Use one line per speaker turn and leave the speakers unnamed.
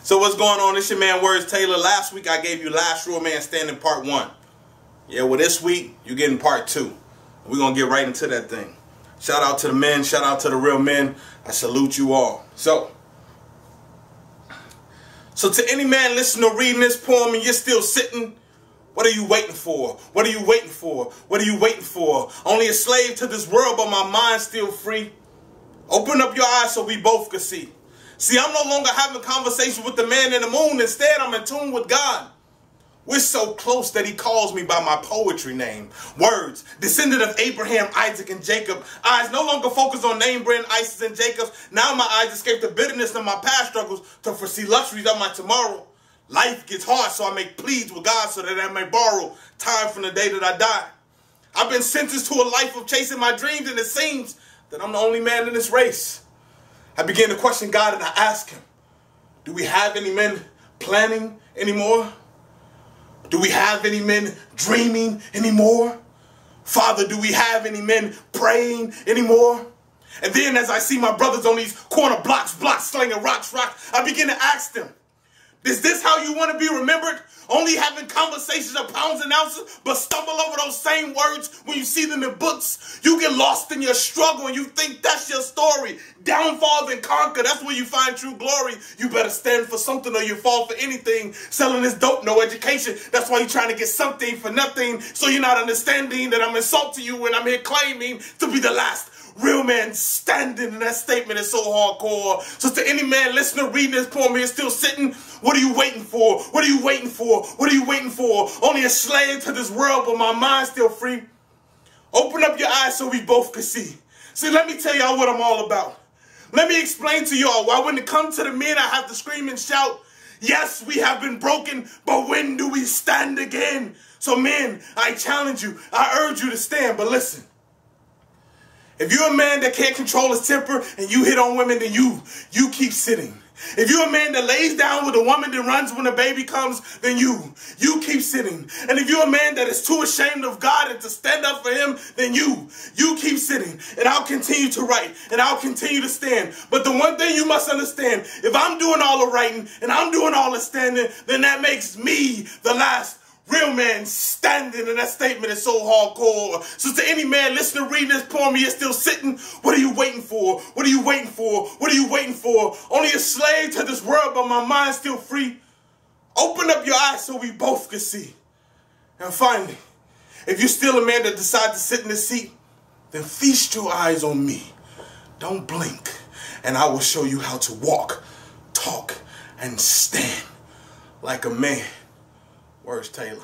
So what's going on? It's your man Words Taylor. Last week I gave you Last Real Man Standing Part 1. Yeah, well this week you're getting Part 2. We're going to get right into that thing. Shout out to the men. Shout out to the real men. I salute you all. So to any man listening or reading this poem and you're still sitting, what are you waiting for? What are you waiting for? What are you waiting for? Only a slave to this world, but my mind's still free. Open up your eyes so we both can see. See, I'm no longer having conversations with the man in the moon. Instead, I'm in tune with God. We're so close that he calls me by my poetry name. Words, descendant of Abraham, Isaac, and Jacob. Eyes no longer focus on name brand Isis and Jacobs. Now my eyes escape the bitterness of my past struggles to foresee luxuries of my tomorrow. Life gets hard, so I make pleas with God so that I may borrow time from the day that I die. I've been sentenced to a life of chasing my dreams, and it seems that I'm the only man in this race. I began to question God and I asked him, do we have any men planning anymore? Do we have any men dreaming anymore? Father, do we have any men praying anymore? And then as I see my brothers on these corner blocks slinging rocks, I begin to ask them, is this how you want to be remembered? Only having conversations of pounds and ounces, but stumble over those same words when you see them in books. You get lost in your struggle and you think that's your story. Downfall then conquer, that's where you find true glory. You better stand for something or you fall for anything. Selling this dope, no education. That's why you're trying to get something for nothing. So you're not understanding that I'm insulting you when I'm here claiming to be the last real man standing. And that statement is so hardcore. So to any man listening, reading this poem here, still sitting, what are you waiting for? What are you waiting for? What are you waiting for? Only a slave to this world, but my mind's still free. Open up your eyes so we both can see. See, let me tell y'all what I'm all about. Let me explain to y'all why when it comes to the men, I have to scream and shout. Yes, we have been broken, but when do we stand again? So men, I challenge you. I urge you to stand, but listen. If you're a man that can't control his temper and you hit on women, then you keep sitting. If you're a man that lays down with a woman that runs when a baby comes, then you keep sitting. And if you're a man that is too ashamed of God and to stand up for him, then you keep sitting. And I'll continue to write and I'll continue to stand. But the one thing you must understand, if I'm doing all the writing and I'm doing all the standing, then that makes me the last real man standing, and that statement is so hardcore. So to any man listening, reading this poem, you're still sitting, what are you waiting for? What are you waiting for? What are you waiting for? Only a slave to this world, but my mind's still free. Open up your eyes so we both can see. And finally, if you're still a man that decides to sit in the seat, then feast your eyes on me. Don't blink, and I will show you how to walk, talk, and stand like a man. Words Taylor.